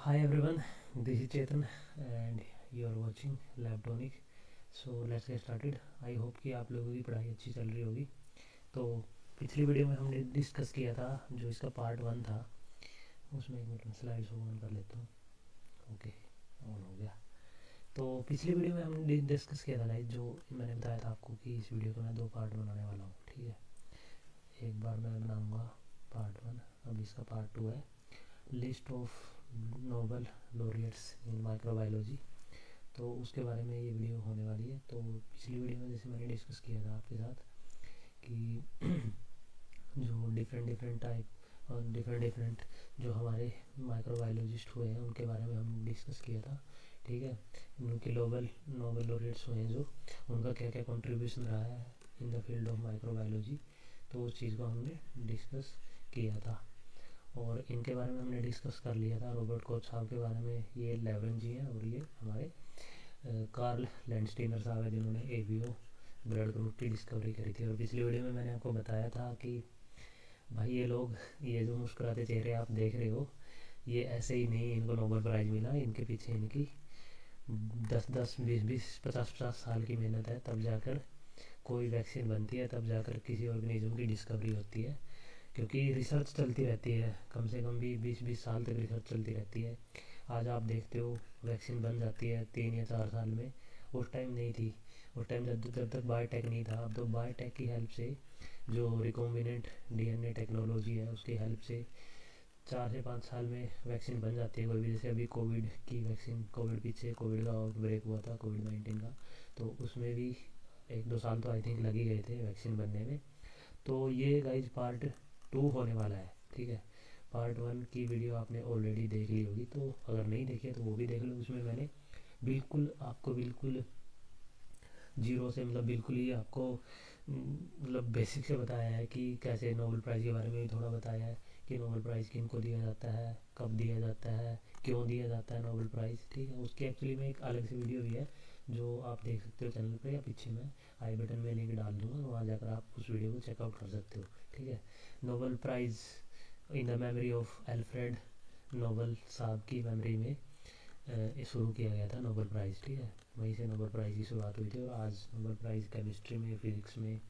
Hi everyone, this is Chetan and you are watching Labtonic. So let's get started. I hope कि आप लोगों की पढ़ाई अच्छी चल रही होगी। तो पिछली वीडियो में हमने डिस्कस किया था जो इसका पार्ट 1 था, उसमें एक मिनट में स्लाइड्स ऑन कर लेता हूँ। ओके, ऑन हो गया। तो पिछली वीडियो में हमने डिस्कस किया था गाइस, जो मैंने बताया था आपको कि इस वीडियो को मैं 2 पार्ट बनाने वाला हूँ। ठीक है, एक बार मैं बनाऊँगा पार्ट 1, अब इसका पार्ट 2 है, list of noble laureates in microbiology. तो उसके बारे में ये वीडियो होने वाली है। तो पिछली वीडियो में जैसे मैंने डिस्कस किया था आपके साथ कि जो डिफरेंट टाइप और डिफरेंट जो हमारे माइक्रोबायोलॉजिस्ट हुए हैं उनके बारे में हम डिस्कस किया था। ठीक है, उनके नोबल लॉरियट्स हुए हैं जो, उनका क्या क्या कंट्रीब्यूशन रहा है in the field of microbiology, तो उस चीज़ को हमने डिस्कस किया था। और इनके बारे में हमने डिस्कस कर लिया था, रॉबर्ट कोच साहब के बारे में, ये लेवरेंज जी हैं, और ये हमारे कार्ल लैंडस्टीनर साहब है जिन्होंने एबीओ ब्लड ग्रुप की डिस्कवरी करी थी। और पिछली वीडियो में मैंने आपको बताया था कि भाई ये लोग, ये जो मुस्कुराते चेहरे आप देख रहे हो, ये ऐसे ही नहीं इनको नोबेल प्राइज़ मिला, इनके पीछे इनकी 10-10, 20-20, 50-50 साल की मेहनत है, तब जाकर कोई वैक्सीन बनती है, तब जाकर किसी ऑर्गेनिज्म की डिस्कवरी होती है। क्योंकि रिसर्च चलती रहती है, कम से कम भी 20-20 साल तक रिसर्च चलती रहती है। आज आप देखते हो वैक्सीन बन जाती है 3 या 4 साल में, उस टाइम नहीं थी। उस टाइम जब तक बायोटेक नहीं था। अब तो बायोटेक की हेल्प से, जो रिकॉम्बिनेंट डीएनए टेक्नोलॉजी है उसकी हेल्प से 4 से 5 साल में वैक्सीन बन जाती है कोई भी। जैसे अभी कोविड की वैक्सीन, कोविड पीछे कोविड का ब्रेक हुआ था, कोविड-19 का, तो उसमें भी 1-2 साल तो आई थिंक लग ही गए थे वैक्सीन बनने में। तो ये गाइज पार्ट 2 होने वाला है। ठीक है, पार्ट 1 की वीडियो आपने ऑलरेडी देख ली होगी, तो अगर नहीं देखी है तो वो भी देख लो। उसमें मैंने बिल्कुल आपको बिल्कुल जीरो से, मतलब बिल्कुल ही आपको मतलब बेसिक से बताया है कि कैसे, नोबेल प्राइज़ के बारे में भी थोड़ा बताया है कि नोबेल प्राइज़ किनको दिया जाता है, कब दिया जाता है, क्यों दिया जाता है नोबेल प्राइज़। ठीक है, उसकी एक्चुअली में एक अलग से वीडियो भी है जो आप देख सकते हो चैनल पे, या पीछे मैं आई बटन में लिंक डाल दूँगा, वहाँ जाकर आप उस वीडियो को चेकआउट कर सकते हो। ठीक है, Nobel prize in the memory of Alfred Nobel साहब की मेमोरी में शुरू किया गया था नोबेल प्राइज़। ठीक है, वहीं से नोबेल प्राइज़ की शुरुआत हुई थी। और आज नोबेल प्राइज़ केमिस्ट्री में, फिज़िक्स में,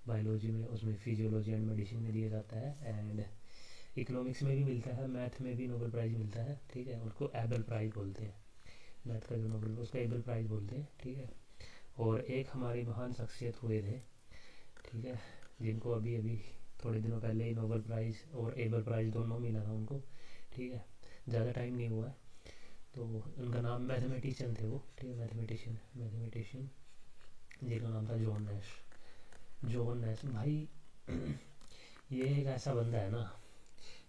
बायोलॉजी में, उसमें फिजियोलॉजी एंड मेडिसिन में दिया जाता है, एंड इकोनॉमिक्स में भी मिलता है, मैथ में भी नोबेल प्राइज़ मिलता है। ठीक है, उसको एबल प्राइज़ बोलते हैं, मैथ का जो नोबेल उसका एबल प्राइज़ बोलते हैं। ठीक है, और एक हमारी महान शख्सियत हुए थे, ठीक है, जिनको अभी अभी थोड़े दिनों पहले ही नोबेल प्राइज़ और एबल प्राइज़ दोनों मिला था उनको। ठीक है, ज़्यादा टाइम नहीं हुआ है। तो उनका नाम, मैथमेटिशियन थे वो। ठीक है, मैथमेटिशियन जिनका नाम था जॉन नैश भाई। ये एक ऐसा बंदा है ना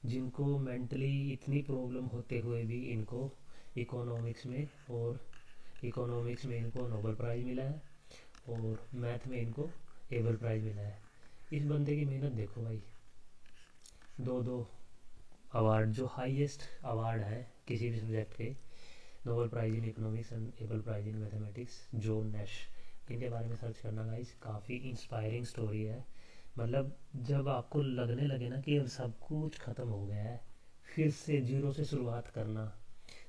जिनको मेंटली इतनी प्रॉब्लम होते हुए भी इनको इकोनॉमिक्स में इनको नोबेल प्राइज़ मिला है, और मैथ में इनको एबल प्राइज़ मिला है। इस बंदे की मेहनत देखो भाई, 2-2 अवार्ड, जो हाईएस्ट अवार्ड है किसी भी सब्जेक्ट के, Nobel prize in economics and able price in mathematics, John Nash. इनके बारे में सर्च करना गाइस, काफ़ी इंस्पायरिंग स्टोरी है। मतलब जब आपको लगने लगे ना कि अब सब कुछ ख़त्म हो गया है, फिर से जीरो से शुरुआत करना,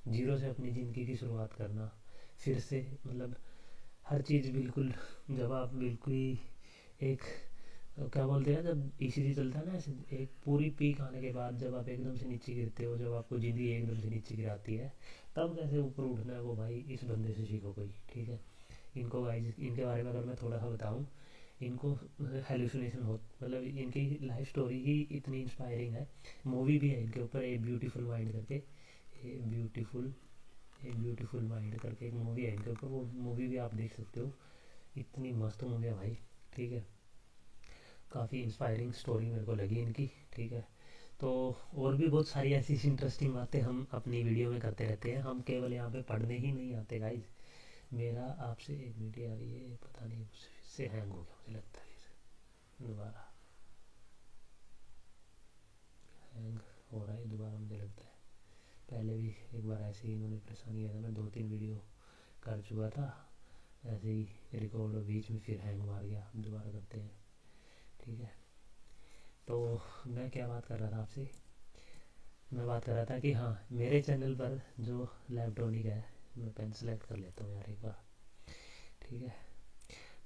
जीरो से अपनी ज़िंदगी की शुरुआत करना, फिर से, मतलब हर चीज़ बिल्कुल, जब आप बिल्कुल ही एक, क्या बोलते हैं, जब ईसीजी चलता है ना ऐसे, एक पूरी पीक आने के बाद जब आप एकदम से नीचे गिरते हो, जब आपको ज़िंदगी एकदम से नीचे गिराती है, तब कैसे ऊपर उठना है, वो भाई इस बंदे से सीखो कोई। ठीक है, इनको गाइस, इनके बारे में अगर मैं थोड़ा सा बताऊं, इनको हेलुसिनेशन हो, मतलब इनकी लाइफ स्टोरी ही इतनी इंस्पायरिंग है। मूवी भी है इनके ऊपर, ए ब्यूटीफुल माइंड करके, a beautiful a beautiful mind करके एक मूवी है इनके ऊपर, वो मूवी भी आप देख सकते हो, इतनी मस्त मूवी है भाई। ठीक है, काफ़ी इंस्पायरिंग स्टोरी मेरे को लगी इनकी। ठीक है, तो और भी बहुत सारी ऐसी इंटरेस्टिंग बातें हम अपनी वीडियो में करते रहते हैं, हम केवल यहाँ पे पढ़ने ही नहीं आते गाइज। मेरा आपसे एक मिनट यार, ये पता नहीं उससे हैंग हो गया, मुझे लगता है फिर दोबारा हैंग हो रहा है दोबारा, मुझे लगता है। पहले भी एक बार ऐसे ही इन्होंने परेशानी किया था, मैं 2-3 वीडियो कर चुका था ऐसे ही रिकॉर्ड, और बीच में फिर हैंग मार गया। दोबारा करते हैं। ठीक है, तो मैं क्या बात कर रहा था आपसे, मैं बात कर रहा था कि हाँ, मेरे चैनल पर जो लैबटॉनिक है, मैं पेन सेलेक्ट कर लेता हूँ यार एक बार, ठीक है।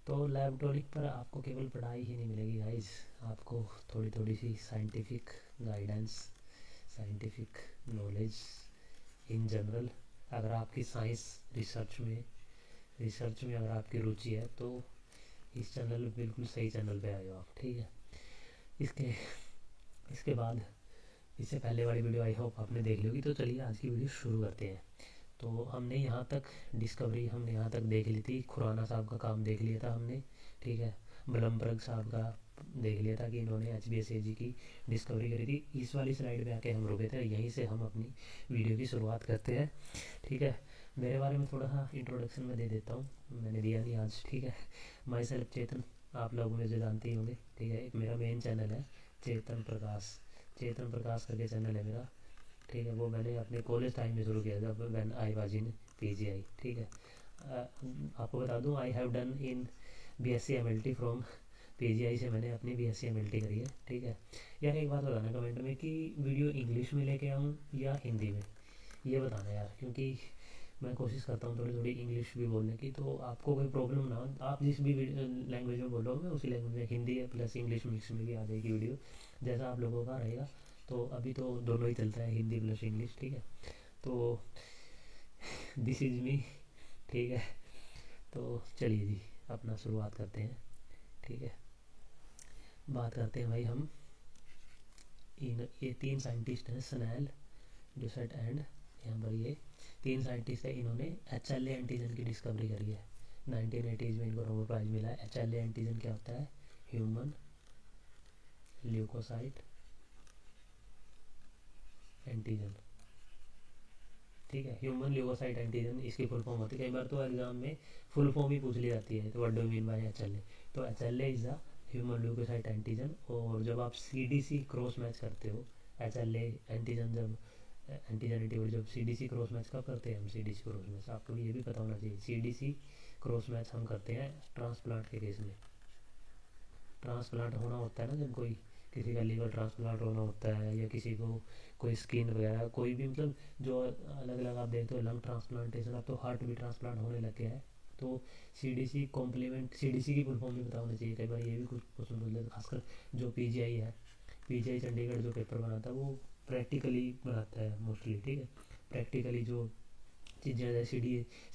तो लैबटॉनिक पर आपको केवल पढ़ाई ही नहीं मिलेगी गाइस, आपको थोड़ी थोड़ी सी scientific guidance, scientific knowledge in general. अगर आपकी साइंस रिसर्च में अगर आपकी रुचि है तो इस चैनल बिल्कुल सही चैनल पे आए हो आप, ठीक है। इसके इसके बाद इससे पहले वाली वीडियो आई होप आपने देख ली होगी, तो चलिए आज की वीडियो शुरू करते हैं। तो हमने यहाँ तक हमने यहाँ तक देख ली थी, खुराना साहब का काम देख लिया था हमने, ठीक है। ब्लमबर्ग साहब का देख लिया था कि इन्होंने HBSAG की डिस्कवरी करी थी। इस वाली स्लाइड पे आके हम रुके थे, यहीं से हम अपनी वीडियो की शुरुआत करते हैं, ठीक है। मेरे बारे में थोड़ा सा इंट्रोडक्शन में दे देता हूँ, मैंने दिया नहीं आज, ठीक है। माई सेल्फ चेतन, आप लोग मुझे जानते ही होंगे, ठीक है। एक मेरा मेन चैनल है चेतन प्रकाश करके चैनल है मेरा, ठीक है। वो मैंने अपने कॉलेज टाइम में शुरू किया जब when I was in PGI, ठीक है। आपको बता दूं, I have done in BSc MLT from PGI से मैंने अपनी BSc MLT करी है, ठीक है। यार एक बात बताना कमेंट में कि वीडियो इंग्लिश में लेके आऊँ या हिंदी में, ये बताना यार, क्योंकि मैं कोशिश करता हूँ थोड़ी थोड़ी इंग्लिश भी बोलने की, तो आपको कोई प्रॉब्लम ना हो। आप जिस भी लैंग्वेज में बोल रहे हो, मैं उसी लैंग्वेज में, हिंदी प्लस इंग्लिश मिक्स में भी आ जाएगी वीडियो, जैसा आप लोगों का रहेगा। तो अभी तो दोनों ही चलता है, हिंदी प्लस इंग्लिश, ठीक है। तो दिस इज़ मी, ठीक है। तो चलिए जी, अपना शुरुआत करते हैं, ठीक है। बात करते हैं भाई हम ये 3 साइंटिस्ट हैं, स्नेल, डुसेट एंड, यहाँ पर ये 3 साइंटिस्ट है, इन्होंने HLA एंटीजन की डिस्कवरी करी है। 1980s में इनको नोबेल प्राइज़ मिला है। HLA एंटीजन क्या होता है? ह्यूमन ल्यूकोसाइट एंटीजन, ठीक है। ह्यूमन ल्यूकोसाइट एंटीजन इसकी फुल फॉर्म होती है। कई बार तो एग्जाम में फुल फॉर्म ही पूछ ली जाती है, तो what do mean by HLA। तो HLA is the human leukocyte antigen. और जब आप CDC क्रॉस मैच करते हो, HLA एंटीजन जब एंटीजन एंटीबॉडी, जब CDC क्रॉस मैच कब करते हैं हम? CDC क्रॉस मैच आपको ये भी पता होना चाहिए। CDC क्रॉस मैच हम करते हैं ट्रांसप्लांट के केस में। ट्रांसप्लांट होना होता है ना, जब कोई किसी का लीवर ट्रांसप्लांट होना होता है, या किसी को कोई स्किन वगैरह, कोई भी मतलब जो अलग अलग आप देखते हो, लंग ट्रांसप्लांटेशन, अब तो हार्ट भी ट्रांसप्लांट होने लग गया है। तो CDC कॉम्प्लीमेंट, CDC की फुल फॉर्म भी पता होनी चाहिए, कई बार ये भी कुछ क्वेश्चन पूछ लेते, खासकर जो PGI है, PGI चंडीगढ़ जो पेपर बनाता है वो प्रैक्टिकली बनाता है मोस्टली, ठीक है। प्रैक्टिकली जो चीज़ें जैसे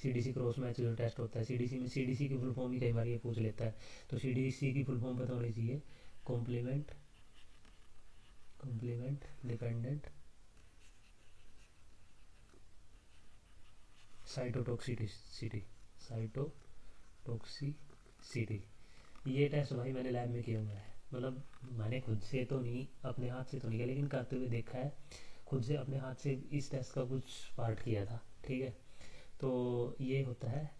CDC क्रॉस मैच जो टेस्ट होता है, CDC की फुल फॉर्म ही कई बार ये पूछ लेता है। तो CDC की फुल फॉर्म पता होनी चाहिए, कॉम्प्लीमेंट डिपेंडेंट साइटोटॉक्सिसिटी। ये टेस्ट भाई मैंने लैब में किया हुआ है, मतलब मैंने खुद से तो नहीं, अपने हाथ से तो नहीं किया, लेकिन करते हुए देखा है, खुद से अपने हाथ से इस टेस्ट का कुछ पार्ट किया था, ठीक है। तो ये होता है,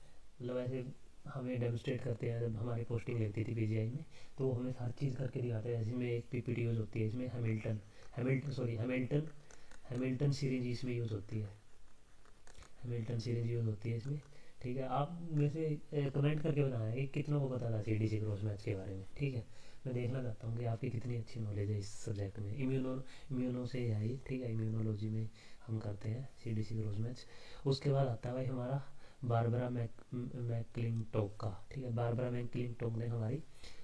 मतलब ऐसे हमें डेमोस्ट्रेट करते हैं, जब हमारी पोस्टिंग लगती थी PGI में, तो हमें हर चीज़ करके दिखाते हैं। इसमें एक PPT यूज़ होती है, इसमें हैमिल्टन सीरीज इसमें यूज़ होती है, हैमिल्टन सीरीज यूज़ होती है इसमें, ठीक है। आप में से कमेंट करके बताना कि कितनों को पता था CDC क्रॉस मैच के बारे में, ठीक है। मैं देखना चाहता हूँ कि आपकी कितनी अच्छी नॉलेज है इस सब्जेक्ट में। इम्यूनो से आई, ठीक है, इम्यूनोलॉजी में हम करते हैं CDC क्रॉस मैच। उसके बाद आता है भाई हमारा बारबरा मैकक्लिंटोक का, ठीक है। बारबरा मैकक्लिंटोक ने हमारी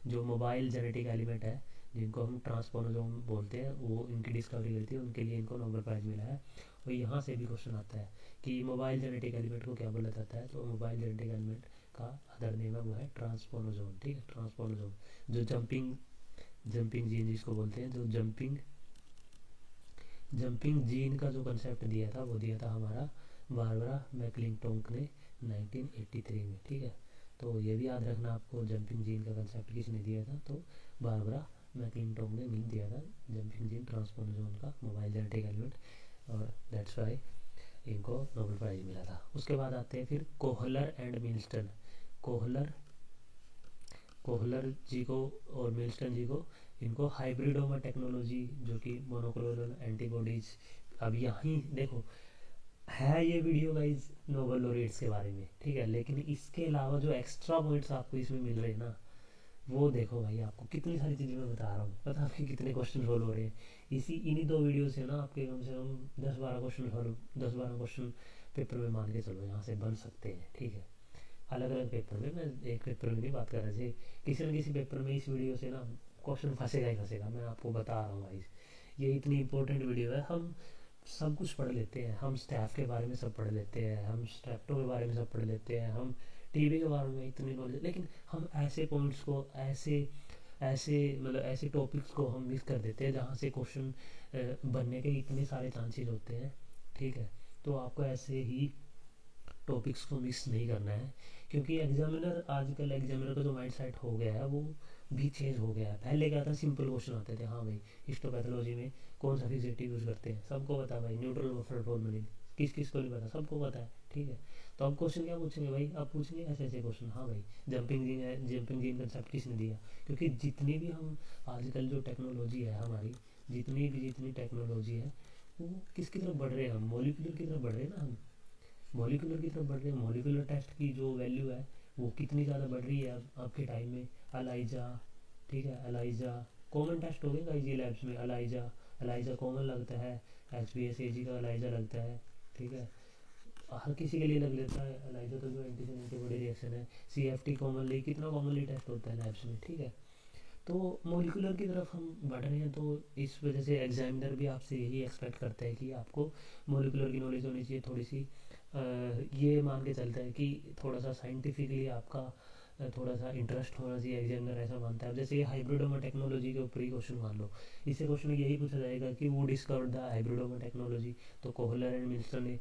जो मोबाइल जेनेटिक एलिमेंट है, जिनको हम ट्रांसपोनोजोम बोलते हैं, वो इनकी डिस्कवरी करी थी, उनके लिए इनको नोबेल प्राइज़ मिला है। और यहाँ से भी क्वेश्चन आता है कि मोबाइल जेनेटिक एलिमेंट को क्या बोला जाता है? तो मोबाइल जेनेटिक एलिमेंट का अदर नेम है, वो है ट्रांसपोनोजोम, ठीक है। ट्रांसपोनोजोम जो जंपिंग जीन जिसको बोलते हैं, जो जंपिंग जीन का जो कंसेप्ट दिया था, वो दिया था हमारा बारबरा मैकक्लिंटोक ने 1983 में, ठीक है। तो ये भी याद रखना आपको, जंपिंग जीन का कंसेप्ट किसने दिया था? तो बारबरा मैकक्लिंटोक ने नहीं दिया था, जंपिंग जीन ट्रांसपोनोजोम का मोबाइल जेनेटिक एलिमेंट, और दैट्स वाई इनको नोबेल प्राइज़ मिला था। उसके बाद आते हैं फिर कोहलर एंड मिल्स्टन। कोहलर जी को और मिल्स्टन जी को, इनको हाइब्रिडोमा टेक्नोलॉजी, जो कि मोनोक्लोनल एंटीबॉडीज, अब यहाँ देखो है ये वीडियो गाइज नोबेल लॉरेट्स के बारे में, ठीक है, लेकिन इसके अलावा जो एक्स्ट्रा पॉइंट्स आपको इसमें मिल रहे हैं ना, वो देखो भाई, आपको कितनी सारी चीज़ें मैं बता रहा हूँ, पता आपके कितने क्वेश्चन सॉल्व हो रहे हैं। इन्हीं 2 वीडियो से ना आपके कम से कम 10-12 क्वेश्चन पेपर में मान के चलो यहाँ से बन सकते हैं, ठीक है। अलग अलग पेपर में, मैं एक पेपर में नहीं बात कर रहा थी, किसी न किसी पेपर में इस वीडियो से ना क्वेश्चन फंसेगा ही फंसेगा, मैं आपको बता रहा हूँ भाई। ये इतनी इंपॉर्टेंट वीडियो है। हम सब कुछ पढ़ लेते हैं, हम स्टैफ के बारे में सब पढ़ लेते हैं, हम स्ट्रैप्टो के बारे में सब पढ़ लेते हैं, हम टीवी के बारे में इतनी नॉलेज, लेकिन हम ऐसे पॉइंट्स को, ऐसे ऐसे मतलब ऐसे टॉपिक्स को हम मिस कर देते हैं जहाँ से क्वेश्चन बनने के इतने सारे चांसेस होते हैं, ठीक है। तो आपको ऐसे ही टॉपिक्स को मिस नहीं करना है, क्योंकि एग्जामिनर, आजकल एग्जामिनर का जो माइंड सेट हो गया है वो भी चेंज हो गया है। पहले क्या था, सिंपल क्वेश्चन आते थे, हाँ भाई हिस्टोपैथोलॉजी में कौन सा फिजिटिव यूज़ करते हैं, सबको पता है भाई, न्यूट्रल बफर फॉर्मेलिन, किस किस को नहीं पता, सबको पता है, ठीक है। तो अब क्वेश्चन क्या पूछेंगे भाई, अब पूछेंगे ऐसे ऐसे क्वेश्चन, हाँ भाई जंपिंग जीन है, जंपिंग जीन कंसेप्ट किसने दिया। क्योंकि जितनी भी हम आजकल जो टेक्नोलॉजी है हमारी, जितनी टेक्नोलॉजी है वो किसकी तरफ बढ़ रहे हैं, हम मॉलिक्यूलर की तरफ बढ़ रहे हैं ना, हम मॉलिक्यूलर की तरफ बढ़ रहे हैं। मॉलिक्यूलर टेस्ट की जो वैल्यू है वो कितनी ज़्यादा बढ़ रही है अब आपके टाइम में। अलाइजा, ठीक है, अलाइजा कॉमन टेस्ट हो गए गाइस ये लैब्स में। अलाइजा, अलाइजा कॉमन लगता है, एच बी एस ए जी का अलाइजा लगता है, ठीक है, हर किसी के लिए लग लेता है अलाइजा, तो जो एंटीजन एंटीबॉडी रिएक्शन है। सी एफ टी कॉमनली, कितना कॉमनली टेस्ट होता है लैब्स में, ठीक है। तो मॉलिकुलर की तरफ हम बढ़ रहे हैं, तो इस वजह से एग्जामिनर भी आपसे यही एक्सपेक्ट करता है कि आपको मॉलिकुलर की नॉलेज होनी चाहिए थोड़ी सी। ये मान के चलता है कि थोड़ा सा साइंटिफिकली आपका थोड़ा सा इंटरेस्ट होना चाहिए, एग्जामिनर ऐसा मानता है। अब जैसे ये हाइब्रिडोमा टेक्नोलॉजी के ऊपर ही क्वेश्चन मान लो, इससे क्वेश्चन यही पूछा जाएगा कि वो डिस्कवर्ड द हाइब्रिडोमा टेक्नोलॉजी। तो कोहलर एंड मिल्सर ने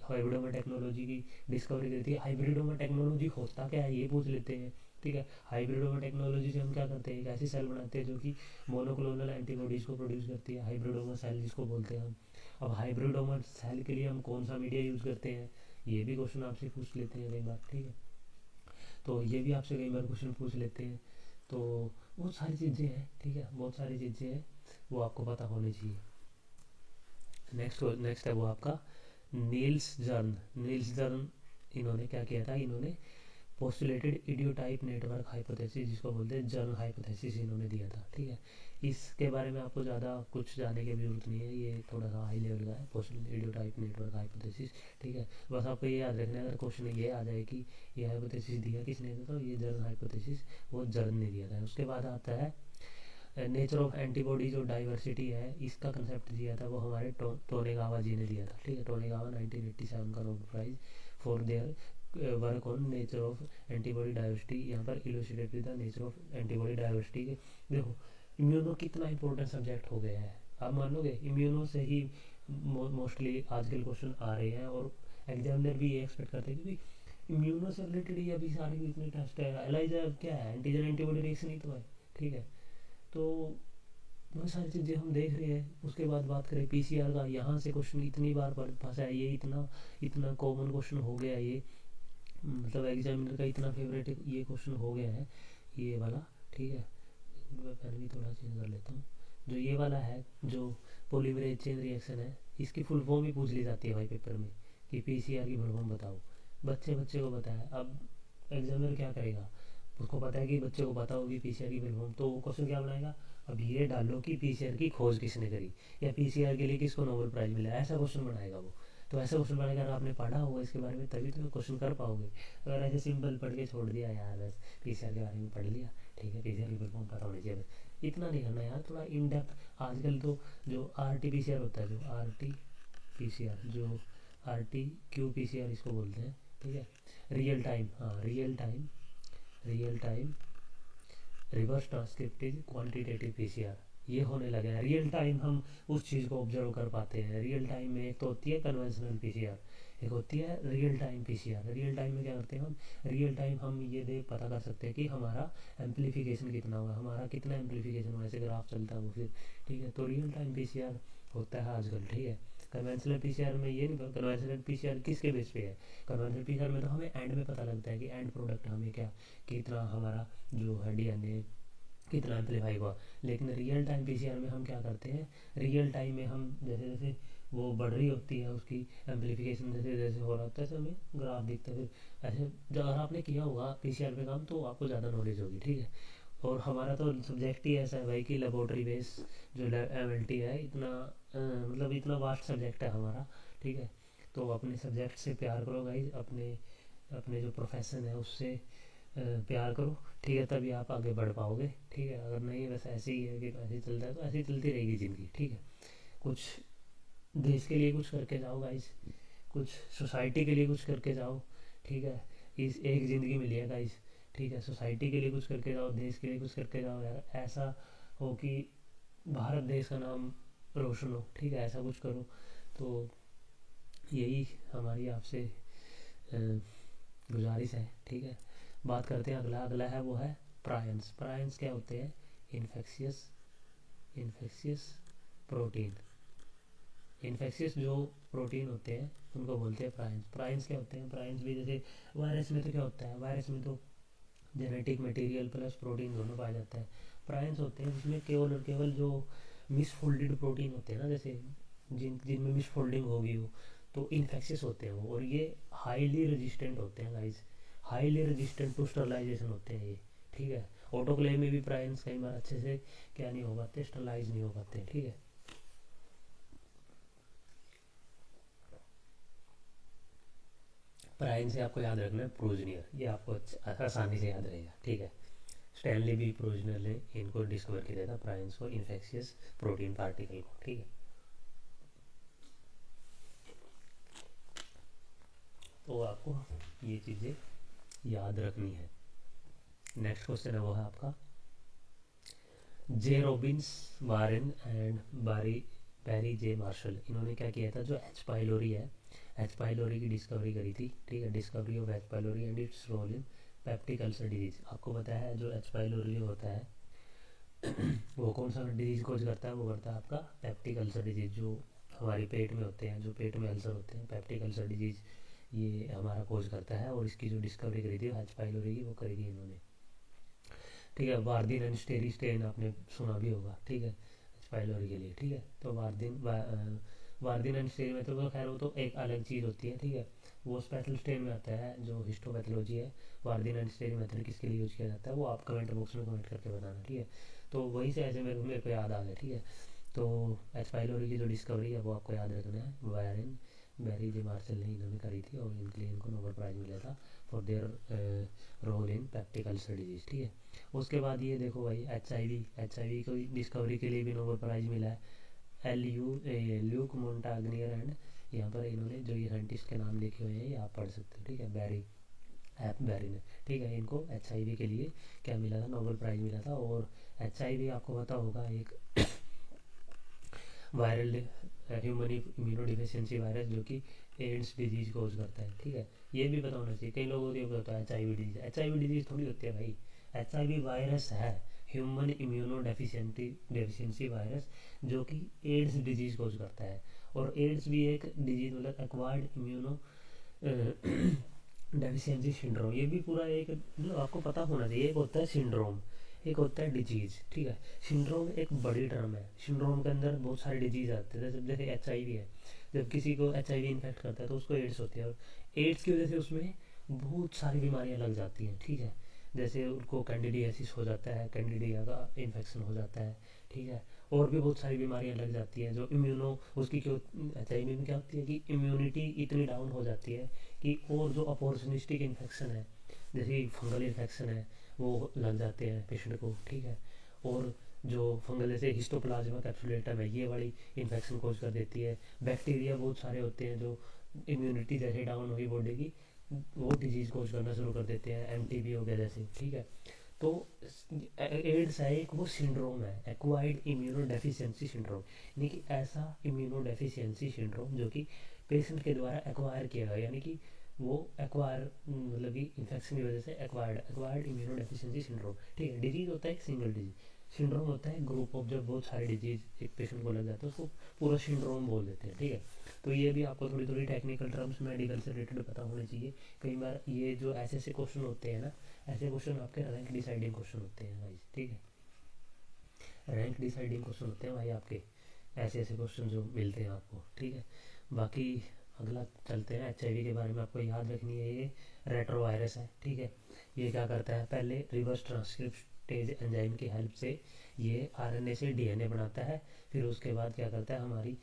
हाइब्रिडोमा टेक्नोलॉजी की डिस्कवरी करी थी। हाइब्रिडोमा टेक्नोलॉजी होता क्या है ये पूछ लेते हैं, ठीक है। हाइब्रिडोमा टेक्नोलॉजी से हम क्या करते हैं, एक ऐसी सेल बनाते हैं जो कि मोनोक्लोनल एंटीबॉडीज़ को प्रोड्यूस करती है, हाइब्रिडोमा सेल जिसको बोलते हैं हम। अब हाइब्रिडोमा सेल के लिए हम कौन सा मीडिया यूज़ करते हैं, ये भी क्वेश्चन आपसे पूछ लेते हैं कई बार, ठीक है। तो ये भी आपसे कई बार क्वेश्चन पूछ लेते हैं। तो बहुत सारी चीज़ें हैं, ठीक है, बहुत सारी चीज़ें हैं, वो आपको पता होनी चाहिए। नेक्स्ट है वो आपका नील्स जर्न। इन्होंने क्या किया था, इन्होंने पोस्टुलेटेड इडियोटाइप नेटवर्क हाइपोथेसिस, जिसको बोलते हैं जर्न हाइपोथेसिस, इन्होंने दिया था, ठीक है। इसके बारे में आपको ज़्यादा कुछ जानने की भी जरूरत नहीं है, ये थोड़ा सा हाई लेवल का है, पोस्टुलेटेड इडियोटाइप नेटवर्क हाइपोथेसिस, ठीक है। बस आपको ये याद रखना है, अगर क्वेश्चन ये आ जाए कि ये हाइपोथेसिस दिया किसने था, तो ये जर्न हाइपोथेसिस, वो जर्न ने दिया था। उसके बाद आता है नेचर ऑफ एंटीबॉडी, जो डाइवर्सिटी है, इसका कंसेप्ट दिया था वो हमारे टोनेगावा जी ने दिया था, ठीक है। टोनेगावा 1987 का Nobel prize for their work on nature of antibody diversity. यहाँ पर illustrated the nature of antibody diversity के। देखो इम्यूनो कितना इंपॉर्टेंट सब्जेक्ट हो गया है, आप मानोगे इम्यूनो से ही मोस्टली आजकल क्वेश्चन आ रहे हैं, और एग्जामिनर भी ये एक्सपेक्ट करते हैं क्योंकि इम्यूनो से रिलेटेड ही अभी सारे इतने टेस्ट है। एलाइजा क्या है, एंटीजन एंटीबॉडी रिएक्शन ही तो है, ठीक है। तो बहुत सारी चीज़ें हम देख रहे हैं। उसके बाद बात करें पीसीआर का, यहाँ से क्वेश्चन इतनी बार फंसा है, ये इतना इतना कॉमन क्वेश्चन हो गया है, ये मतलब एग्जामिनर का इतना फेवरेट ये क्वेश्चन हो गया है, ये वाला, ठीक है। मैं पेन भी थोड़ा चेंज कर लेता हूँ। जो ये वाला है, जो पॉलीमरेज चेन रिएक्शन है, इसकी फुल फॉर्म ही पूछ ली जाती है भाई पेपर में कि पीसीआर की फुल फॉर्म बताओ। बच्चे को पता है, अब एग्जामिनर क्या करेगा, उसको पता है कि बच्चे को पता होगी पीसीआर की फुल फॉर्म, तो वो क्वेश्चन क्या बनाएगा, अब ये डालो कि पीसीआर की खोज किसने करी, या पीसीआर के लिए किसको नोबेल प्राइज मिला, ऐसा क्वेश्चन बनाएगा वो। तो ऐसा क्वेश्चन बनाएगा, अगर आपने पढ़ा होगा इसके बारे में तभी तो क्वेश्चन कर पाओगे। अगर ऐसे सिंपल पढ़ के छोड़ दिया यार, बस पीसीआर के बारे में पढ़ लिया, ठीक है, पीसीआर की फुल फॉर्म पता होनी चाहिए, बस इतना नहीं करना यार, थोड़ा इन डेप्थ। आजकल तो जो R T P C R होता है, जो R T P C R, जो R T Q P C R इसको बोलते हैं, ठीक है, रियल टाइम, हाँ real time reverse transcripted quantitative PCR, ये होने लगा है। रियल टाइम हम उस चीज़ को ऑब्जर्व कर पाते हैं। रियल टाइम में एक तो होती है कन्वेंशनल पीसीआर, एक होती है real time PCR. Real time में क्या करते हैं हम, रियल टाइम हम ये देख पता कर सकते हैं कि हमारा एम्पलीफिकेशन कितना हुआ, हमारा कितना एम्पलीफिकेशन हुआ, ऐसे ग्राफ चलता है वो फिर, ठीक है। तो रियल टाइम पीसीआर होता है आजकल, ठीक है। कन्वेंशनल पीसीआर में ये नहीं, कन्वेंशनल पीसीआर किसके बेस पे है, कन्वेंशनल पीसीआर में तो हमें एंड में पता लगता है कि एंड प्रोडक्ट हमें क्या, कितना हमारा जो है डीएनए कितना एम्पलीफाई हुआ। लेकिन रियल टाइम पीसीआर में हम क्या करते हैं, रियल टाइम में हम जैसे जैसे वो बढ़ रही होती है उसकी एम्पलीफिकेशन, जैसे जैसे हो रहा होता है, ऐसे हमें ग्राफ दिखता है। फिर ऐसे जब अगर आपने किया होगा पीसीआर पे काम तो आपको ज़्यादा नॉलेज होगी, ठीक है। और हमारा तो सब्जेक्ट ही ऐसा है भाई कि लेबोरेटरी बेस जो MLT है, इतना मतलब इतना वास्ट सब्जेक्ट है हमारा। ठीक है, तो अपने सब्जेक्ट से प्यार करो गाइज, अपने अपने जो प्रोफेशन है उससे प्यार करो। ठीक है, तभी आप आगे बढ़ पाओगे। ठीक है, अगर नहीं बस ऐसे ही है कि ऐसे ही चलता है तो ऐसे ही चलती रहेगी ज़िंदगी। ठीक है, कुछ देश के लिए कुछ करके जाओ गाइज, कुछ सोसाइटी के लिए कुछ करके जाओ। ठीक है, इस एक ज़िंदगी मिली है गाइज। ठीक है, सोसाइटी के लिए कुछ करके जाओ, देश के लिए कुछ करके जाओ यार, ऐसा हो कि भारत देश का नाम रोशन हो। ठीक है, ऐसा कुछ करो। तो यही हमारी आपसे गुजारिश है। ठीक है, बात करते हैं अगला। अगला है वो है प्रायंस। प्रायंस क्या होते हैं? Infectious infectious protein. इन्फेक्शियस जो प्रोटीन होते हैं उनको बोलते हैं प्रायंस। प्रायंस क्या होते हैं? प्रायंस भी जैसे वायरस में तो क्या होता है, वायरस में तो जेनेटिक मटेरियल प्लस प्रोटीन दोनों पाया जाता है। प्रायंस होते हैं जिसमें केवल और केवल जो मिसफोल्डेड प्रोटीन होते हैं ना, जैसे जिनमें मिसफोल्डिंग होगी हो, तो इन्फेक्शियस होते हैं वो। और ये हाईली रेजिस्टेंट होते हैं guys, highly resistant to sterilization होते हैं ये। ठीक है, ऑटोक्लेव में भी प्रायंस कई बार अच्छे से क्या नहीं हो पाते, स्टरलाइज नहीं हो पाते। ठीक है, प्रायन से आपको याद रखना है प्रोजनियर, ये आपको आसानी से याद रहेगा। ठीक है, स्टैनली भी प्रोजनर ने इनको डिस्कवर किया था, प्रायंस को, इन्फेक्शियस प्रोटीन पार्टिकल को। ठीक है, तो आपको ये चीज़ें याद रखनी है। नेक्स्ट क्वेश्चन है वो है आपका जे रॉबिन्स, वारेन एंड बारी बैरी जे मार्शल। इन्होंने क्या किया था? जो एच पाइलोरी है, एच पाइलोरी की डिस्कवरी करी थी। ठीक है, discovery of H pylori and its role in peptic ulcer disease. आपको पता है जो एच पाइलोरी जो होता है वो कौन सा डिजीज़ कोज करता है? वो करता है आपका पेप्टिक अल्सर डिजीज़, जो हमारे पेट में होते हैं, जो पेट में अल्सर होते हैं, पेप्टिक अल्सर डिजीज़ ये हमारा कोज करता है। और इसकी जो डिस्कवरी करी थी एच पाइलोरी की, वो करी थी इन्होंने। ठीक है, वार्दिन एंड स्टेरी स्टेन आपने सुना भी होगा। ठीक है, एच पाइलोरी के लिए। ठीक है, तो वार्दिन एंड स्टेरी में तो खैर वो तो एक अलग चीज़ होती है। ठीक है, वो स्पेशल स्टेन में आता है जो हिस्टोपैथोलॉजी है। वार्दिन एंड स्टेरी मेथड किसके लिए यूज़ किया जाता है वो आप कमेंट बॉक्स में कमेंट करके बताना। ठीक है, तो वहीं से ऐसे मेरे को याद आ गया। ठीक है, तो एच पाइलोरी की जो डिस्कवरी है वो आपको याद रखना है, वायरिन बैरी जे मार्शल ने इन्होंने करी थी, और इनके लिए इनको नोबेल प्राइज़ मिला था for their role in peptic ulcer disease. ठीक है, उसके बाद ये देखो भाई एच आई वी को डिस्कवरी के लिए भी नोबेल प्राइज़ मिला है। ल्यूक मोंटाग्नियर एंड, यहाँ पर इन्होंने जो ये साइंटिस्ट के नाम लिखे हुए हैं ये आप पढ़ सकते हो। ठीक है, बैरी, एप बैरी ने। ठीक है, इनको एच के लिए क्या मिला था? नोबेल प्राइज़ मिला था। और एच आपको पता होगा एक viral human immuno deficiency virus जो कि एड्स डिजीज कोज करता है। ठीक है, ये भी पता होना चाहिए। कई लोगों को ये पता है एच आई वी डिजीज थोड़ी होती है भाई, एच वायरस है ह्यूमन इम्यूनो डेफिशिएंसी वायरस, जो कि एड्स डिजीज कोज करता है। और एड्स भी एक डिजीज, मतलब एक्वायर्ड इम्यूनो डेफिशिएंसी सिंड्रोम, ये भी पूरा एक मतलब आपको पता होना चाहिए। एक होता है सिंड्रोम, एक होता है डिजीज। ठीक है, सिंड्रोम एक बड़ी टर्म है, सिंड्रोम के अंदर बहुत सारे डिजीज आते हैं। जैसे एच है, जब किसी को एच इन्फेक्ट करता है तो उसको एड्स होती है, और एड्स की वजह से उसमें बहुत सारी बीमारियां लग जाती हैं। ठीक है, जैसे उनको कैंडिडियासिस हो जाता है, कैंडिडिया का इन्फेक्शन हो जाता है। ठीक है, और भी बहुत सारी बीमारियां लग जाती हैं जो इम्यूनो उसकी क्यों, एच में क्या होती है कि इम्यूनिटी इतनी डाउन हो जाती है कि, और जो अपॉर्चुनिस्टिक इन्फेक्शन है जैसे फंगल इन्फेक्शन है वो लग जाते हैं पेशेंट को। ठीक है, और जो फंगल जैसे हिस्टोप्लाज्मा कैप्सुलेटम है ये वाली इन्फेक्शन कोज कर देती है। बैक्टीरिया बहुत सारे होते हैं जो इम्यूनिटी जैसे डाउन होगी बॉडी की, वो डिजीज कोज करना शुरू कर देते हैं, MTB हो गया जैसे। ठीक है, तो एड्स है एक वो सिंड्रोम है, एक्वायर्ड इम्यूनो डेफिशिएंसी सिंड्रोम, यानी कि ऐसा इम्यूनो डेफिशिएंसी सिंड्रोम जो कि पेशेंट के द्वारा एक्वायर किया गया, यानी कि वो एक्वायर मतलब कि इन्फेक्शन की वजह से एक्वायर्ड इम्यूनो डेफिशिएंसी सिंड्रोम। ठीक है, डिजीज होता है एक सिंगल डिजीज, सिंड्रोम होता है ग्रुप ऑफ जब बहुत सारे डिजीज एक पेशेंट को लग जाता है उसको पूरा सिंड्रोम बोल देते हैं। ठीक है, तो ये भी आपको थोड़ी थोड़ी टेक्निकल टर्म्स मेडिकल से रिलेटेड पता होने चाहिए। कई बार ये जो ऐसे ऐसे क्वेश्चन होते हैं ना, ऐसे क्वेश्चन आपके रैंक डिसाइडिंग क्वेश्चन होते हैं भाई। ठीक है, रैंक डिसाइडिंग क्वेश्चन होते हैं भाई आपके, ऐसे ऐसे क्वेश्चन जो मिलते हैं आपको। ठीक है, बाकी अगला चलते हैं। एच के बारे में आपको याद रखनी है, ये रेट्रो वायरस है। ठीक है, ये क्या करता है? पहले रिवर्स रिडक्टेज एंजाइम की हेल्प से ये आरएनए से डीएनए बनाता है। फिर उसके बाद क्या करता है, हमारी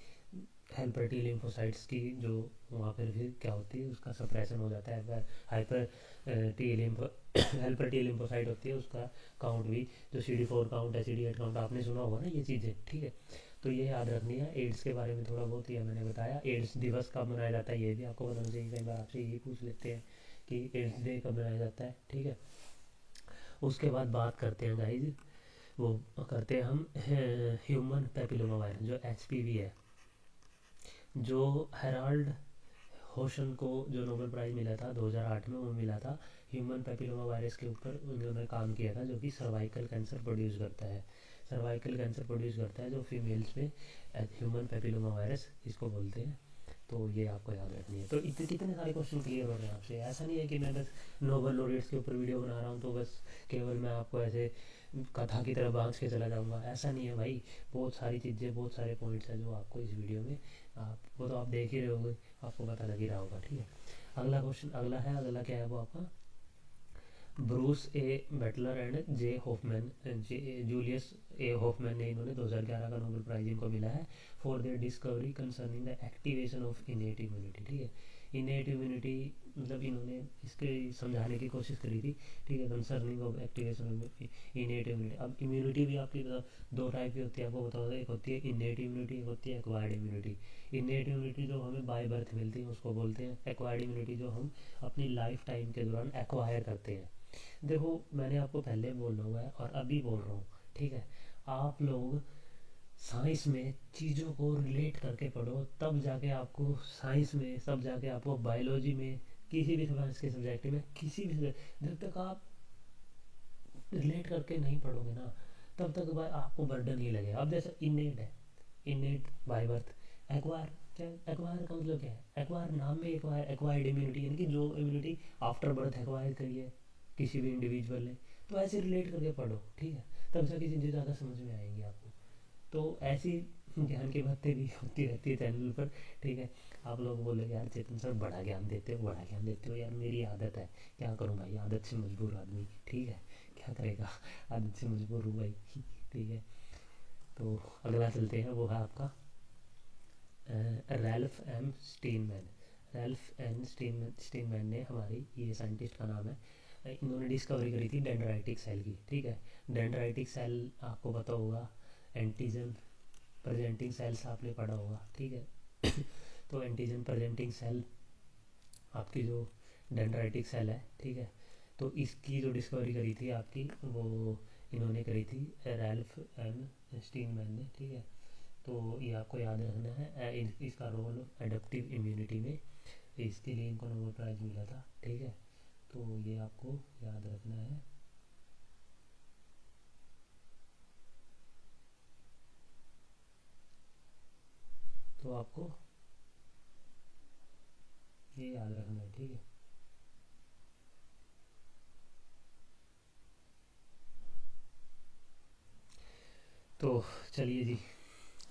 हेल्पर टी लिम्फोसाइट्स की जो वहाँ पर फिर क्या होती है, उसका सप्रेशन हो जाता है। Hyper T lympho helper T lymphocyte होती है, उसका काउंट भी, जो CD4 काउंट है, CD8 काउंट, आपने सुना होगा ना ये चीज़ें, ठीक है। तो ये याद रखनी है। एड्स के बारे में थोड़ा बहुत ही मैंने बताया। एड्स दिवस कब मनाया जाता है ये भी आपको बताना चाहिए। कई बार आपसे यही पूछ लेते हैं कि एड्स डे कब मनाया जाता है, ठीक है। उसके बाद बात करते हैं गाइज, वो करते हैं हम ह्यूमन पैपिलोमा वायरस जो HPV है, जो हेराल्ड होशन को जो नोबेल प्राइज़ मिला था 2008 में, वो मिला था ह्यूमन पैपिलोमा वायरस के ऊपर। उन्होंने काम किया था, जो कि सर्वाइकल कैंसर प्रोड्यूस करता है। सर्वाइकल कैंसर प्रोड्यूस करता है जो फीमेल्स में, ह्यूमन पैपिलोमा वायरस इसको बोलते हैं। तो ये आपको याद रखनी है। तो इतने कितने सारे क्वेश्चन क्लियर हो रहे हैं आपसे। ऐसा नहीं है कि मैं बस नोबेल लॉरेट्स के ऊपर वीडियो बना रहा हूँ तो बस केवल मैं आपको ऐसे कथा की तरह बांध के चला जाऊँगा, ऐसा नहीं है भाई। बहुत सारी चीज़ें, बहुत सारे पॉइंट्स हैं जो आपको इस वीडियो में, आपको तो आप देख ही रहे होंगे, आपको पता लग ही रहा होगा, ठीक है। अगला क्वेश्चन, अगला क्या है वो आपका, Bruce A Beutler and J Hoffmann, Julius A Hoffmann ने, इन्होंने 2011 का नोबेल प्राइज़ इनको मिला है for their discovery concerning the activation of innate immunity, ठीक है। इनेट इम्यूनिटी मतलब इन्होंने इसके समझाने की कोशिश करी थी, ठीक है, concerning of activation of innate immunity. अब इम्यूनिटी भी आपकी दो टाइप की होती है, आपको बताओ। एक होती है इनेट इम्यूनिटी, एक होती है एक्वायर्ड इम्यूनिटी। इनेट इम्यूनिटी जो हमें बाय बर्थ मिलती है उसको बोलते हैं। एक्वायर्ड इम्यूनिटी जो हम अपनी लाइफ टाइम के दौरान एक्वायर करते हैं। देखो मैंने आपको पहले बोला हुआ है और अभी बोल रहा हूँ, ठीक है। आप लोग साइंस में चीज़ों को रिलेट करके पढ़ो, तब जाके आपको साइंस में, तब जाके आपको बायोलॉजी में, किसी भी साइंस के सब्जेक्ट में, किसी भी, जब तक आप रिलेट करके नहीं पढ़ोगे ना, तब तक भाई आपको बर्डन ही लगेगा। अब जैसे इनेट है, इनेट बाय बर्थ। एक्वायर, क्या एक्वायर का मतलब क्या है? एक्वायर नाम में एक्वायर, एक्वायर्ड इम्यूनिटी, यानी कि जो इम्यूनिटी आफ्टर बर्थ एक्वायर करी है किसी भी इंडिविजुअल ने। तो ऐसे रिलेट करके पढ़ो, ठीक है, तब जाके चीज़ें ज़्यादा समझ में आएंगी आपको। तो ऐसी ज्ञान की बातें भी होती रहती है चैनल पर, ठीक है। आप लोग बोले यार चेतन सर बड़ा ज्ञान देते हो, बड़ा ज्ञान देते हो। यार मेरी आदत है, क्या करूँ भाई, आदत से मजबूर आदमी, ठीक है, क्या करेगा, आदत से मजबूर हूँ भाई, ठीक है। तो अगला चलते हैं, वो है आपका रैल्फ एम स्टीनमैन। रैल्फ एम स्टीनमैन ने, हमारी ये साइंटिस्ट का नाम है, इन्होंने डिस्कवरी करी थी डेंड्राइटिक सेल की, ठीक है। डेंड्राइटिक सेल आपको पता होगा, एंटीजन प्रेजेंटिंग सेल्स आपने पढ़ा होगा, ठीक है। तो एंटीजन प्रेजेंटिंग सेल आपकी जो डेंड्राइटिक सेल है, ठीक है। तो इसकी जो डिस्कवरी करी थी आपकी, वो इन्होंने करी थी रैल्फ एम स्टीनमैन ने, ठीक है। तो ये आपको याद रखना है। इसका रोल एडेप्टिव इम्यूनिटी में, इसके लिए इनको नोबेल प्राइज़ मिला था, ठीक है। तो ये आपको याद रखना है। तो आपको ये याद रखना है, ठीक है। तो चलिए जी,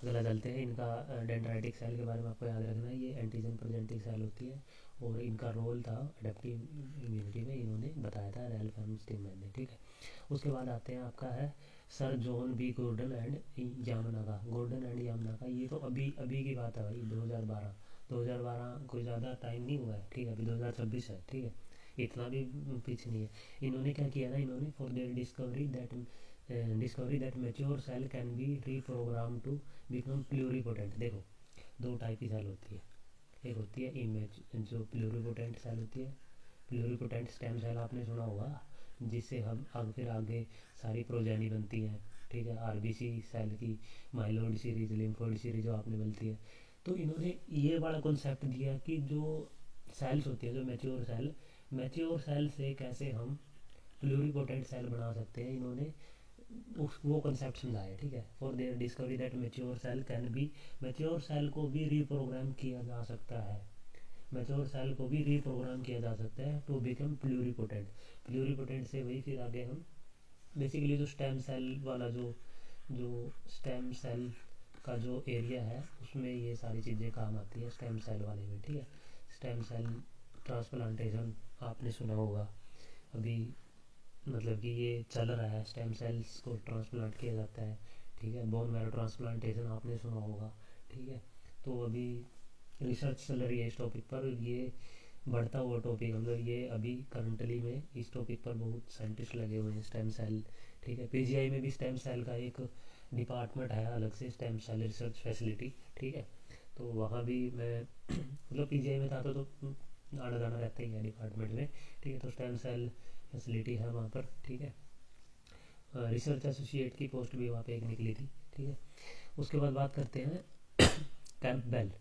अगला चलते हैं। इनका डेंड्राइटिक सेल के बारे में आपको याद रखना है, ये एंटीजन प्रेजेंटिंग सेल होती है और इनका रोल था एडेप्टिव इम्यूनिटी में, इन्होंने बताया था रैल्फ एम स्टीनमैन ने, ठीक है। उसके बाद आते हैं, आपका है Sir John B Gordon and Yamanaka. Gordon and Yamanaka, ये तो अभी अभी की बात है भाई, 2012 कोई ज़्यादा टाइम नहीं हुआ है, ठीक है। अभी 2026 है, ठीक है, इतना भी पीछे नहीं है। इन्होंने क्या किया था, इन्होंने for their discovery that mature cell can be reprogram to become pluripotent. देखो दो टाइप की सेल होती है, एक होती है इमेज, जो प्लूरिपोटेंट सेल होती है, प्लूरिपोटेंट स्टेम सेल आपने सुना होगा, जिससे हम फिर आगे सारी प्रोजेनी बनती हैं, ठीक है। आरबीसी सेल की माइलॉइड सीरीज, लिम्फोइड सीरीज जो आपने बनती है। तो इन्होंने ये बड़ा कॉन्सेप्ट दिया कि जो सेल्स होती है, जो मैच्योर सेल से कैसे हम प्लूरिपोटेंट सेल बना सकते हैं, इन्होंने वो कंसेप्ट समझाया, ठीक है। For their discovery that mature cell can be, mature cell को भी रीप्रोग्राम किया जा सकता है, मेच्योर सेल को भी रीप्रोग्राम किया जा सकता है टू बिकम प्लूरिपोटेंट। प्लूरिपोटेंट से वही फिर आगे हम बेसिकली जो स्टेम सेल वाला, जो स्टेम सेल का जो एरिया है, उसमें ये सारी चीज़ें काम आती है स्टेम सेल वाले में, ठीक है। स्टेम सेल ट्रांसप्लांटेशन आपने सुना होगा, अभी मतलब कि ये चल रहा है, स्टेम सेल्स को ट्रांसप्लांट किया जाता है, ठीक है। बोन मैरो ट्रांसप्लांटेशन आपने सुना होगा, ठीक है। तो अभी रिसर्च चल रही है इस टॉपिक पर, ये बढ़ता हुआ टॉपिक, मतलब ये अभी करंटली में इस टॉपिक पर बहुत साइंटिस्ट लगे हुए हैं, स्टेम सेल, ठीक है। पीजीआई में भी स्टेम सेल का एक डिपार्टमेंट है अलग से, स्टेम सेल रिसर्च फैसिलिटी, ठीक है। तो वहाँ भी मैं मतलब पीजीआई में था तो आना जाना रहता ही है डिपार्टमेंट में, ठीक है। तो स्टेम सेल फैसिलिटी है वहाँ पर, ठीक है। रिसर्च एसोसिएट की पोस्ट भी वहाँ पे एक निकली थी, ठीक है। उसके बाद बात करते हैं कैंपबेल।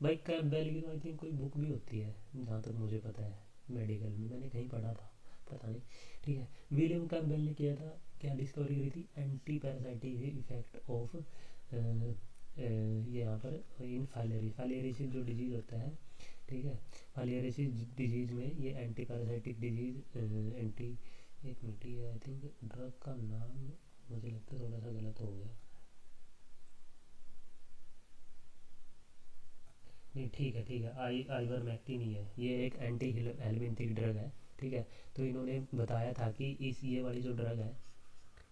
भाई कैंपबेल की तो आई थिंक कोई बुक भी होती है जहाँ तक मुझे पता है, मेडिकल में मैंने कहीं पढ़ा था, पता नहीं, ठीक है। विलियम कैंपबेल ने किया था, क्या डिस्कवरी करी थी, एंटी पैरासाइटिक इफेक्ट ऑफ ये यहाँ पर इन फाइलेरिसिस जो डिजीज़ होता है, ठीक है। फाइलेरिसिस डिजीज़ में ये एंटी पैरासाइटिक डिजीज़ एंटी, एक मिनट, ये आई थिंक ड्रग का नाम मुझे लगता है थोड़ा सा गलत हो गया, नहीं ठीक है, ठीक है, आइवरमेक्टिन ही है, ये एक एंटी हेलमिंथिक ड्रग है, ठीक है। तो इन्होंने बताया था कि इस ये वाली जो ड्रग है,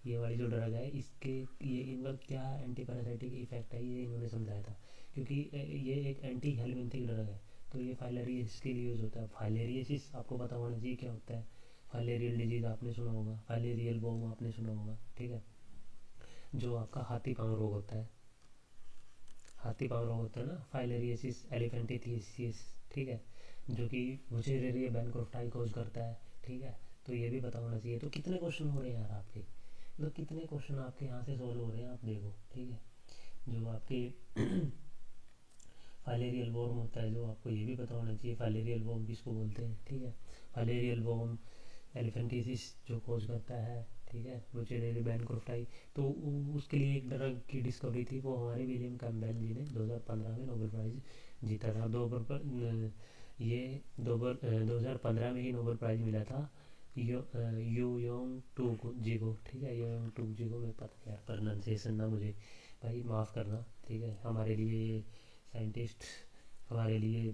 ये वाली जो ड्रग है इसके, ये इनका क्या एंटी पैरासाइटिक इफेक्ट है, ये इन्होंने समझाया था। क्योंकि ये एक एंटी हेलमिंथिक ड्रग है, तो ये फाइलेरियसिस के लिए यूज़ होता है। फाइलेरियसिस आपको पता होना चाहिए क्या होता है, फाइलेरियल डिजीज़ आपने सुना होगा, फाइलेरियल बोम आपने सुना होगा, ठीक है। जो आपका हाथी पाँव रोग होता है, हाथी पाँव रोग होता है ना, फाइलेरियसिस एलिफेंटिथिसिस, ठीक है। जो कि वुचेरेरिया बैंक्रोफ्टाई कोज करता है, ठीक है। तो ये भी पता होना चाहिए। तो कितने क्वेश्चन हो रहे हैं यार आपके, मतलब कितने क्वेश्चन आपके यहाँ से सोल्व हो रहे हैं, आप देखो, ठीक है। जो आपके फाइलेरियल वॉर्म होता है, जो आपको ये भी पता होना चाहिए फाइलेरियल वॉर्म किसको बोलते हैं, ठीक है। फाइलेरियल वॉर्म एलिफेंटिसिस जो खोज करता है, ठीक है, बुचेरेरी बैंक्रोफ्टाई। तो उसके लिए एक ड्रग की डिस्कवरी थी, वो हमारे विलियम कैम्पबेल जी ने 2015 में नोबेल प्राइज़ जीता था। ये 2015 में ही नोबेल प्राइज़ मिला था यू योंग टूक जी को, ठीक है। यू योंग टूक जी को, मैं पता नहीं यार प्रोनाउंसिएशन ना, मुझे भाई माफ़ करना, ठीक है। हमारे लिए साइंटिस्ट, हमारे लिए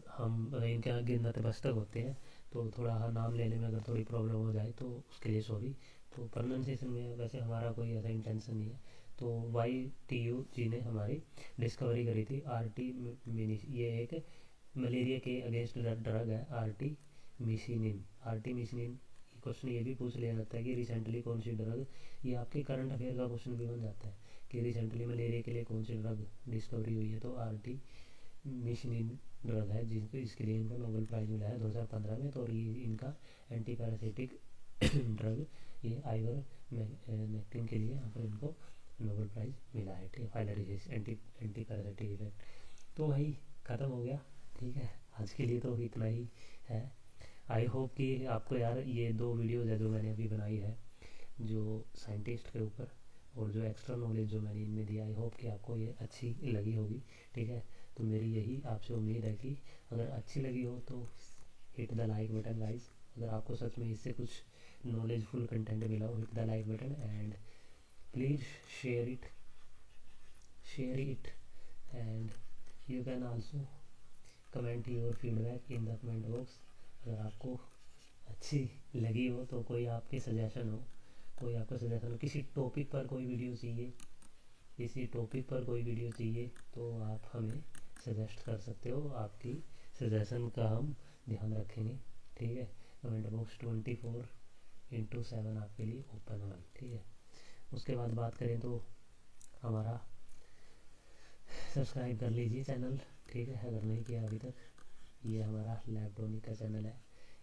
हम इनके आगे नतमस्तक होते हैं, तो थोड़ा नाम लेने में अगर थोड़ी प्रॉब्लम हो जाए तो उसके लिए सॉरी। तो प्रोनाउंसिएशन में वैसे हमारा कोई ऐसा इंटेंशन नहीं है। तो YTU जी ने हमारी डिस्कवरी करी थी RT मिनी, ये एक मलेरिया के अगेंस्ट ड्रग है, आर्टी मिसिनिन। क्वेश्चन ये भी पूछ लिया जाता है कि रिसेंटली कौन सी ड्रग, ये आपके करंट अफेयर का क्वेश्चन भी बन जाता है कि रिसेंटली मलेरिया के लिए कौन सी ड्रग डिस्कवरी हुई है, तो RT मिशनिन ड्रग है, जिसको इसके लिए इनको नोबेल प्राइज़ मिला है 2015 में। तो ये इनका एंटी पैरासिटिक ड्रग, ये आइवर मैक्टिन के लिए यहाँ पर इनको नोबेल प्राइज़ मिला है, ठीक है। Filariasis anti parasitic effect. तो भाई ख़त्म हो गया, ठीक है। आज के लिए तो इतना ही है। आई होप कि आपको यार ये 2 वीडियोज़ है जो मैंने अभी बनाई है, जो साइंटिस्ट के ऊपर, और जो एक्स्ट्रा नॉलेज जो मैंने इनमें दिया, आई होप कि आपको ये अच्छी लगी होगी, ठीक है। तो मेरी यही आपसे उम्मीद है कि अगर अच्छी लगी हो तो hit the like button guys. अगर आपको सच में इससे कुछ नॉलेजफुल कंटेंट मिला हो, hit the like button and please share it, and you can also comment your feedback in the comment box. अगर आपको अच्छी लगी हो तो कोई आपके सजेशन हो, कोई आपका सजेशन हो, किसी टॉपिक पर कोई वीडियो चाहिए, किसी टॉपिक पर कोई वीडियो चाहिए, तो आप हमें सजेस्ट कर सकते हो। आपकी सजेशन का हम ध्यान रखेंगे, ठीक है। कमेंट बॉक्स 24/7 आपके लिए ओपन है, ठीक है। उसके बाद बात करें तो हमारा सब्सक्राइब कर लीजिए चैनल, ठीक है, अगर नहीं किया अभी तक। ये हमारा लैबटॉनिक का चैनल है,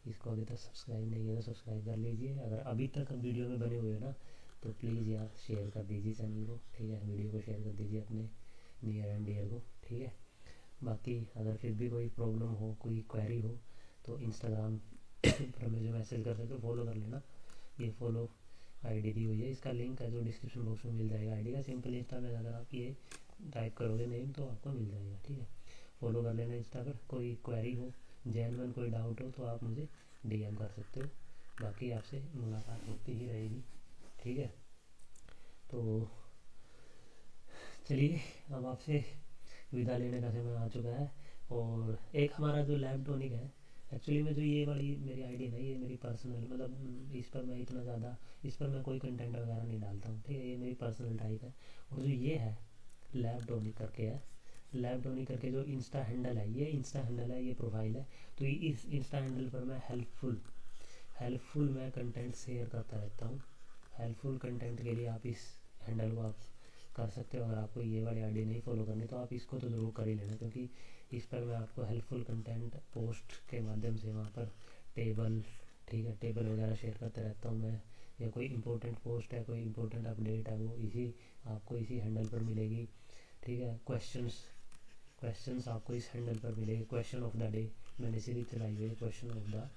इसको अभी तक सब्सक्राइब नहीं किया तो सब्सक्राइब कर लीजिए। अगर अभी तक वीडियो में बने हुए हो ना, तो प्लीज़ यार शेयर कर दीजिए चैनल को, ठीक है। वीडियो को शेयर कर दीजिए अपने नियर एंड डियर को, ठीक है। बाकी अगर फिर भी कोई प्रॉब्लम हो, कोई क्वेरी हो, तो इंस्टाग्राम पर मुझे मैसेज कर सकते हो, फॉलो कर लेना। ये फॉलो आईडी दी हुई है, इसका लिंक है जो डिस्क्रिप्शन बॉक्स में मिल जाएगा आईडी का। सिंपल इंस्टा में अगर आप ये टाइप करोगे नेम तो आपको मिल जाएगा, ठीक है। फॉलो कर लेना इंस्टा पर। कोई क्वेरी हो, जेन्युइन कोई डाउट हो, तो आप मुझे DM कर सकते हो। बाकी आपसे मुलाकात होती ही रहेगी, ठीक है। तो चलिए, अब आपसे विदा लेने का समय आ चुका है। और एक हमारा जो लैब टॉनिक है, एक्चुअली में जो ये वाली मेरी आईडी है ये मेरी पर्सनल, मतलब इस पर मैं इतना ज़्यादा, इस पर मैं कोई कंटेंट वगैरह नहीं डालता हूँ, ठीक है, ये मेरी पर्सनल टाइप है। और जो ये है लैब डोनी करके है, लैब डोनी करके जो इंस्टा हैंडल है, ये इंस्टा हैंडल है, ये प्रोफाइल है। तो इस इंस्टा हैंडल पर मैं हेल्पफुल मैं कंटेंट शेयर करता रहता हूँ। हेल्पफुल कंटेंट के लिए आप इस हैंडल को आप कर सकते हो। अगर आपको ये वाली आईडी नहीं फॉलो करनी तो आप इसको तो ज़रूर कर ही लेना, क्योंकि इस पर मैं आपको हेल्पफुल कंटेंट पोस्ट के माध्यम से वहाँ पर टेबल, ठीक है, टेबल वगैरह शेयर करते रहता हूँ मैं। या कोई इंपॉर्टेंट पोस्ट है, कोई इंपॉर्टेंट अपडेट है, वो इसी आपको इसी हैंडल पर मिलेगी, ठीक है। क्वेश्चंस आपको इस हैंडल पर मिलेगी। क्वेश्चन ऑफ द डे मैंने सीरीज चलाई हुई है, क्वेश्चन ऑफ द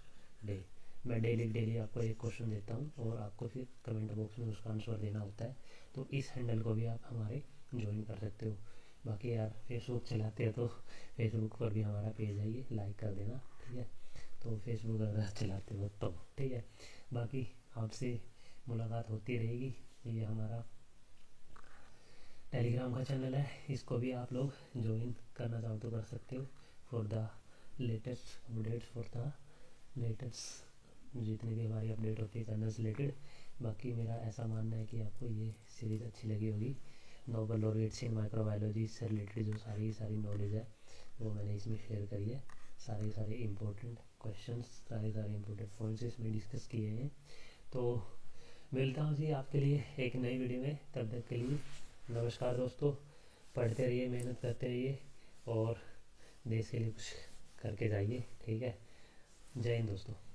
डे। मैं डेली आपको एक क्वेश्चन देता हूँ और आपको फिर कमेंट बॉक्स में उसका आंसर देना होता है। तो इस हैंडल को भी आप हमारे ज्वाइन कर सकते हो। बाकी यार फेसबुक चलाते हो तो फेसबुक पर भी हमारा पेज है, ये लाइक कर देना, ठीक है। तो फेसबुक अगर चलाते हो तो ठीक है। बाकी आपसे मुलाकात होती रहेगी। ये हमारा टेलीग्राम का चैनल है, इसको भी आप लोग ज्वाइन करना चाहो तो कर सकते हो, for the latest updates, for the latest जितनी भी हमारी अपडेट होती है करनल से रिलेटेड। बाकी मेरा ऐसा मानना है कि आपको ये सीरीज़ अच्छी लगी होगी। नोबेल लॉरेट्स इन माइक्रोबायोलॉजी से रिलेटेड जो सारी नॉलेज है वो मैंने इसमें शेयर करी है। सारे इम्पोर्टेंट क्वेश्चंस, सारे इम्पोर्टेंट पॉइंट्स इसमें डिस्कस किए हैं। तो मिलता हूँ जी आपके लिए एक नई वीडियो में, तब तक के लिए नमस्कार दोस्तों। पढ़ते रहिए, मेहनत करते रहिए और देश के लिए कुछ करके जाइए, ठीक है। जय हिंद दोस्तों।